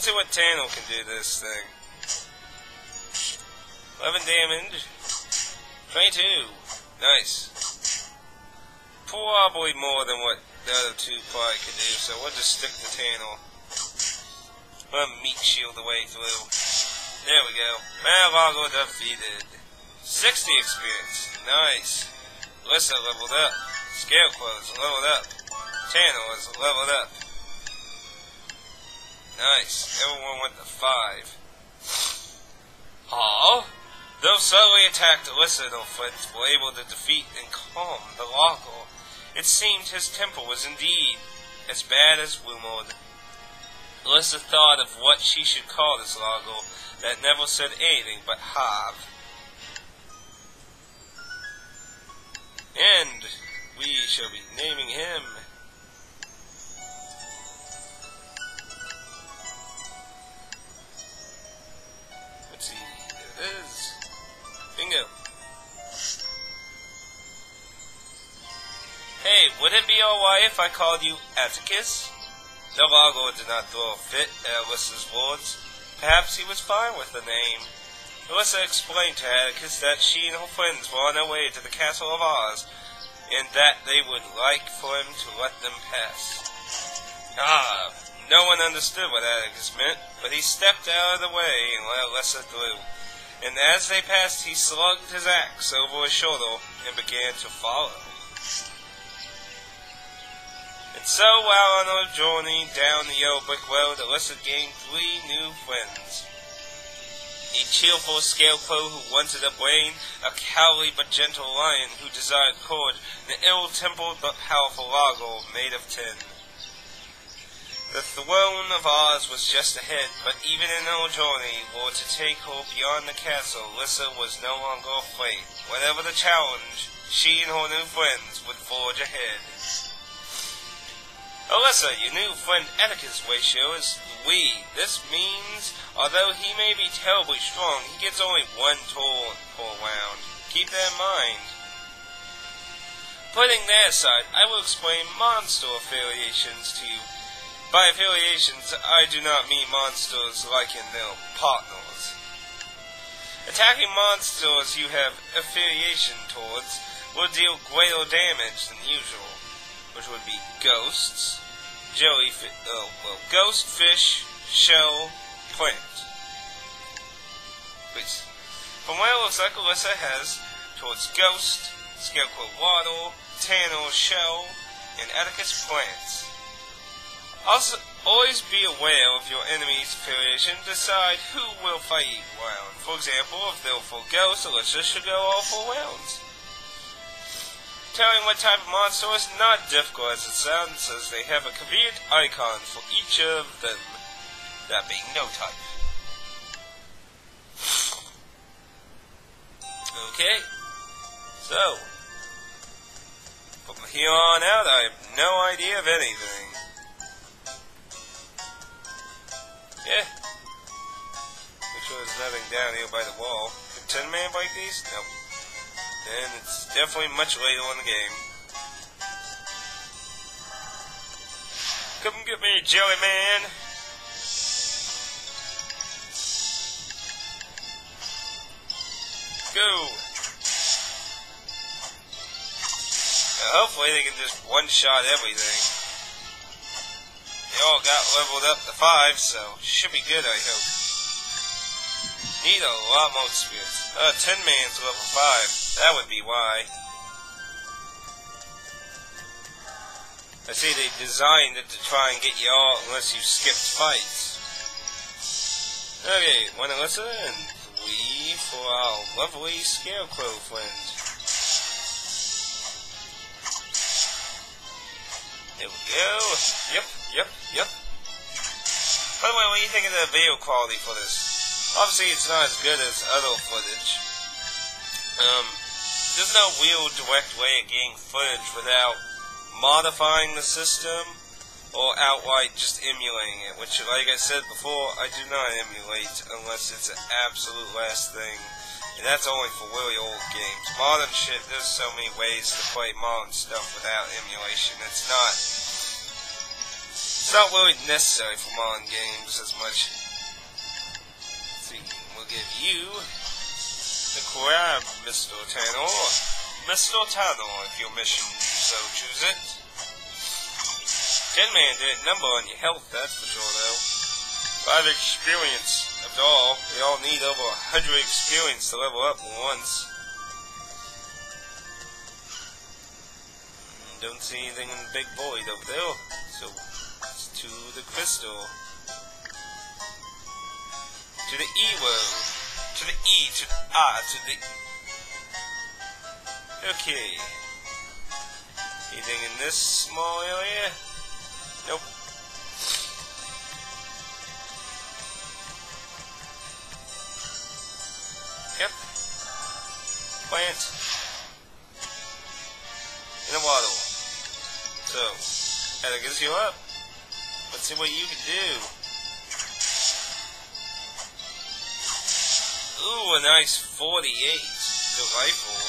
Let's see what Tano can do to this thing. 11 damage. 22. Nice. Probably more than what the other two probably could do, so we'll just stick to Tano. We'll meat shield the way through. There we go. Malago defeated. 60 experience. Nice. Lissa leveled up. Scarecrow's leveled up. Tano is leveled up. Nice. Everyone went to 5. Aw. Those slowly attacked Alyssa and her friends were able to defeat and calm the Largo. It seemed his temper was indeed as bad as rumored. Alyssa thought of what she should call this Largo that never said anything but Hav. And we shall be naming him let's see, there it is. Bingo. Hey, would it be alright if I called you Atticus? The Largo did not throw a fit at Alyssa's words. Perhaps he was fine with the name. Alyssa explained to Atticus that she and her friends were on their way to the Castle of Oz, and that they would like for him to let them pass. No one understood what Atticus meant, but he stepped out of the way and let Alyssa through. And as they passed, he slugged his axe over his shoulder and began to follow. And so, while on her journey down the yellow brick road, Alyssa gained 3 new friends. A cheerful scarecrow who wanted a brain, a cowardly but gentle lion who desired courage, and an ill-tempered but powerful Largo made of tin. The throne of Oz was just ahead, but even in her journey were to take her beyond the castle, Alyssa was no longer afraid. Whatever the challenge, she and her new friends would forge ahead. Alyssa, your new friend Atticus' ratio is 3. This means, although he may be terribly strong, he gets only 1 turn per round. Keep that in mind. Putting that aside, I will explain monster affiliations to you. By affiliations, I do not mean monsters like in their partners. Attacking monsters you have affiliation towards will deal greater damage than usual, which would be ghosts, ghost, fish, shell, plant. Which, from what it looks like, Alyssa has towards ghost, scarecrow water, Tano shell, and Atticus plants. Also, always be aware of your enemy's affiliation. Decide who will fight each round. For example, if they're for ghosts, Alyssa should go all 4 rounds. Telling what type of monster is not difficult as it sounds, as they have a convenient icon for each of them, that being no type. Okay, so, from here on out, I have no idea of anything. Yeah. Make sure there's nothing down here by the wall. Can 10 man break these? Nope. And it's definitely much later in the game. Come get me, Jelly Man! Go! Now hopefully they can just one-shot everything. They all got leveled up to 5, so should be good, I hope. Need a lot more experience. 10 man's level 5. That would be why. I see they designed it to try and get you all unless you skipped fights. Okay, 1 Alyssa and 3 for our lovely scarecrow friend. There we go. Yep. By the way, what do you think of the video quality for this? Obviously, it's not as good as other footage. There's no real direct way of getting footage without modifying the system or outright just emulating it, which, like I said before, I do not emulate unless it's an absolute last thing. And that's only for really old games. Modern shit, there's so many ways to play modern stuff without emulation. It's It's not really necessary for modern games as much. Let's see, we'll give you the Crab Mr. Tunnel. Mr. Tunnel, if your mission so choose it. 10-man did a number on your health, that's for sure though. 5 experience. After all, we all need over 100 experience to level up once. Don't see anything in the big void over there, so it's to the crystal. To the E-world. To the E, to the R, to the... Okay. Anything in this small area? Nope. Yep. Plant. In a waddle. So, that gets you up. Let's see what you can do. Ooh, a nice 48. Delightful.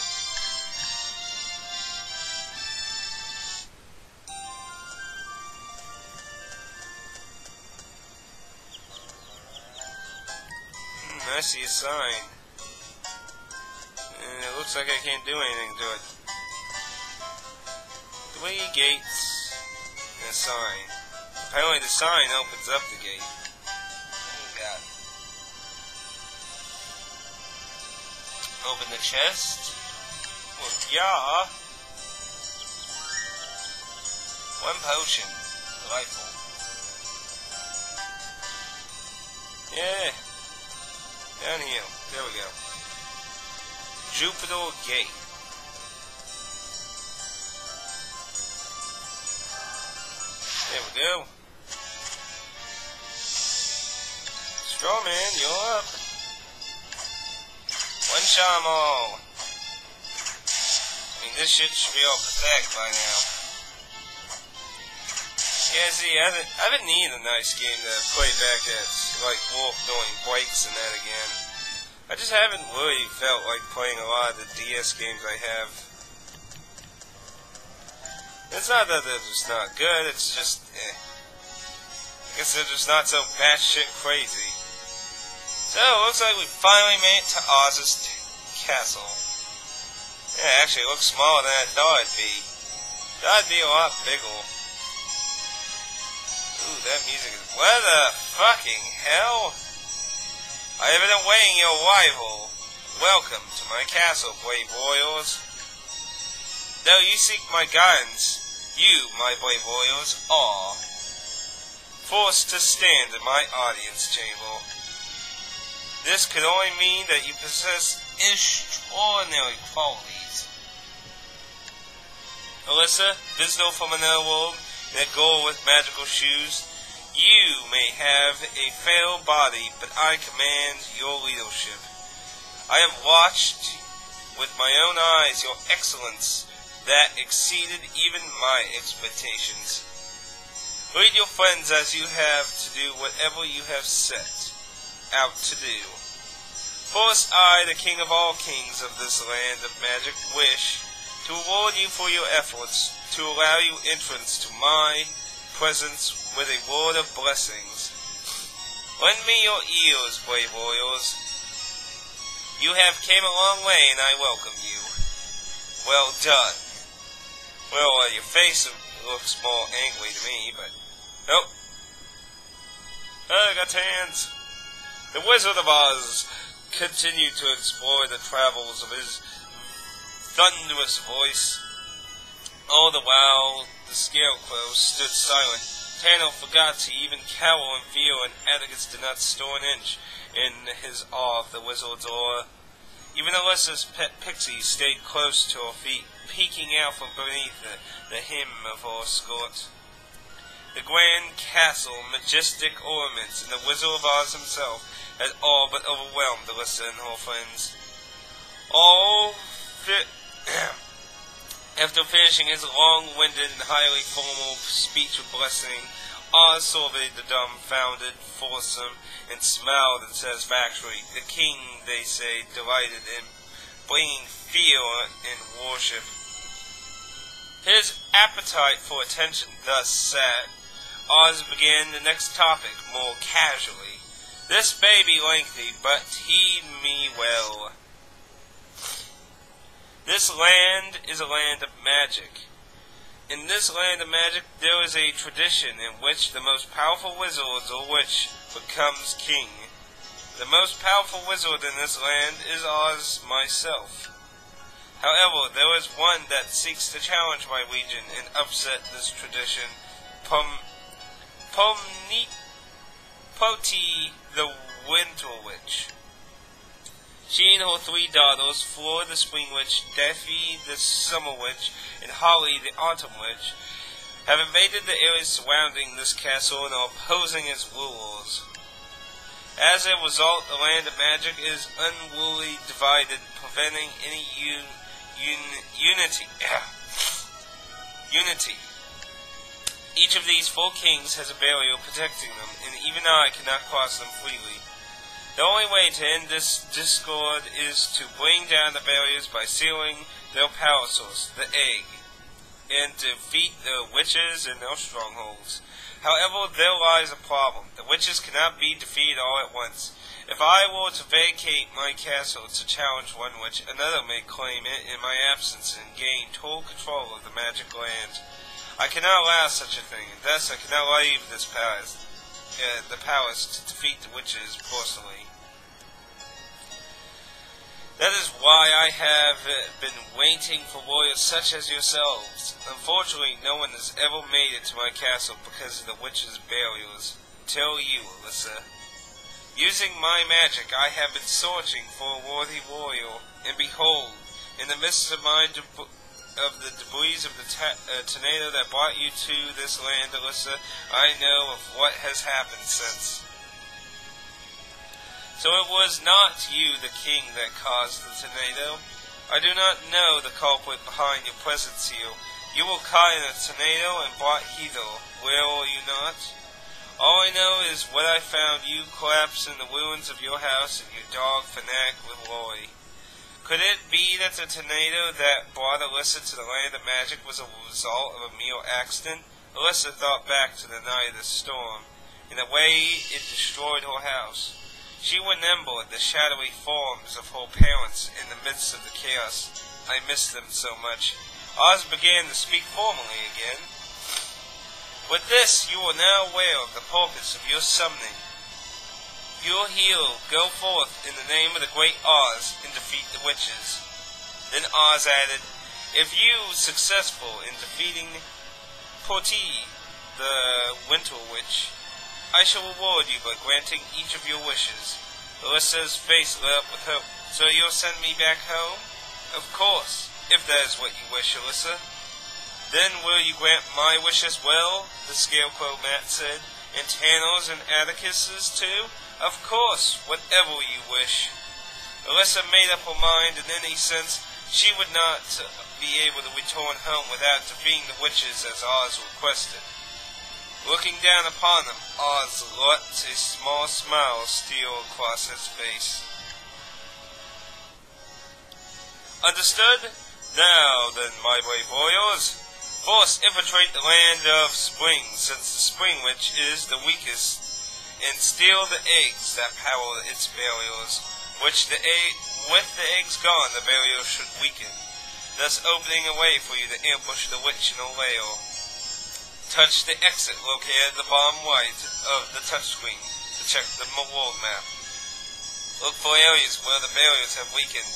I see a sign. And it looks like I can't do anything to it. 3 gates and a sign. Apparently the sign opens up the gate. Oh god. Open the chest. Well, yeah. 1 potion. Delightful. Yeah. Downhill. There we go. Jupiter Gate. There we go. Strawman, you're up. 1 shot 'em all. I mean, this shit should be all pathetic by now. Yeah, see, I've been needing a nice game to play back at, like, Wolf doing breaks and that again. I just haven't really felt like playing a lot of the DS games I have. It's not that they're just not good, it's just, I guess they're just not so batshit crazy. So, it looks like we finally made it to Oz's castle. Yeah, actually, it looks smaller than I thought it'd be. Thought it'd be a lot bigger. Ooh, that music is... What the fucking hell? I have been awaiting your arrival. Welcome to my castle, brave warriors. Though you seek my guidance, you, my brave warriors, are forced to stand in my audience chamber. This could only mean that you possess extraordinary qualities. Alyssa, visitor from another world, in a girl with magical shoes, you may have a frail body, but I command your leadership. I have watched with my own eyes your excellence that exceeded even my expectations. Lead your friends as you have to do whatever you have set out to do. First, I, the king of all kings of this land of magic, wish to reward you for your efforts to allow you entrance to my presence with a word of blessings. Lend me your ears, brave warriors. You have came a long way, and I welcome you. Well done. Well, your face looks more angry to me, but... Nope. I got hands. The Wizard of Oz continued to explore the travels of his thunderous voice. All the while, the Scarecrow stood silent. Tano forgot to even cower in fear, and Atticus did not stir an inch in his awe of the wizard's aura. Even Alyssa's pet pixie stayed close to her feet, peeking out from beneath the hem of her skirt. The grand castle, majestic ornaments, and the Wizard of Oz himself had all but overwhelmed Alyssa and her friends. After finishing his long-winded and highly formal speech of blessing, Oz surveyed the dumbfounded foursome and smiled in satisfaction. The king, they say, delighted in bringing fear and worship. His appetite for attention thus sat, Oz began the next topic more casually. This may be lengthy, but heed me well. This land is a land of magic. In this land of magic, there is a tradition in which the most powerful wizard or witch becomes king. The most powerful wizard in this land is Oz myself. However, there is one that seeks to challenge my region and upset this tradition. Poti the Winter Witch. She and her 3 daughters, Flora the Spring Witch, Daffy the Summer Witch, and Holly the Autumn Witch, have invaded the areas surrounding this castle and are opposing its rulers. As a result, the land of magic is unruly divided, preventing any unity. Each of these 4 kings has a barrier protecting them, and even I cannot cross them freely. The only way to end this discord is to bring down the barriers by sealing their power source, the egg, and defeat the witches in their strongholds. However, there lies a problem. The witches cannot be defeated all at once. If I were to vacate my castle to challenge one witch, another may claim it in my absence and gain total control of the magic land. I cannot allow such a thing, and thus I cannot leave this palace, the palace to defeat the witches personally. That is why I have been waiting for warriors such as yourselves. Unfortunately, no one has ever made it to my castle because of the witches' barriers. Till you, Alyssa. Using my magic, I have been searching for a worthy warrior, and behold, in the midst of the debris of the tornado that brought you to this land, Alyssa, I know of what has happened since. So it was not you, the king, that caused the tornado. I do not know the culprit behind your presence here. You were caught in a tornado and brought hither, were you not? All I know is what I found you collapsed in the ruins of your house and your dog fanatic with Roy. Could it be that the tornado that brought Alyssa to the land of magic was a result of a mere accident? Alyssa thought back to the night of the storm, and the way it destroyed her house. She remembered the shadowy forms of her parents in the midst of the chaos. I missed them so much. Oz began to speak formally again. With this, you are now aware of the purpose of your summoning. Your hero, go forth in the name of the great Oz and defeat the witches. Then Oz added, if you successful in defeating Poti, the Winter Witch, I shall reward you by granting each of your wishes. Alyssa's face lit up with hope. So you'll send me back home? Of course, if that is what you wish, Alyssa. Then will you grant my wish as well? The Scarecrow Matt said. And Tanner's and Atticus's too? Of course, whatever you wish. Alyssa made up her mind in any sense. She would not be able to return home without defeating the witches as Oz requested. Looking down upon them, Oz let a small smile steal across his face. Understood? Now then, my brave warriors, first infiltrate the land of spring, since the spring witch is the weakest, and steal the eggs that power its barriers, with the eggs gone, the barrier should weaken, thus opening a way for you to ambush the witch in her lair. Touch the exit located at the bottom right of the touchscreen to check the world map. Look for areas where the barriers have weakened,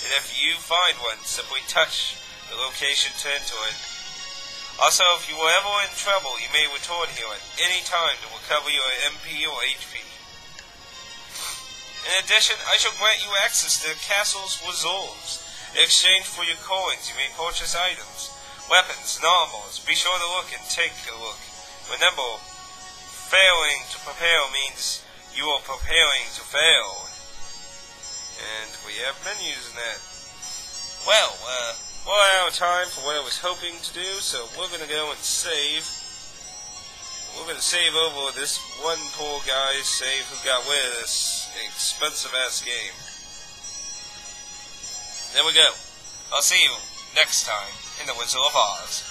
and if you find one, simply touch the location to enter it. Also, if you were ever in trouble, you may return here at any time to recover your MP or HP. In addition, I shall grant you access to the castle's reserves. In exchange for your coins, you may purchase items, weapons, and armors. Be sure to look and take a look. Remember, failing to prepare means you are preparing to fail. And we have been using that. Well, we're out of time for what I was hoping to do, so we're going to go and save. We're going to save over this one poor guy's save who got rid of this expensive-ass game. There we go. I'll see you next time in the Wizard of Oz.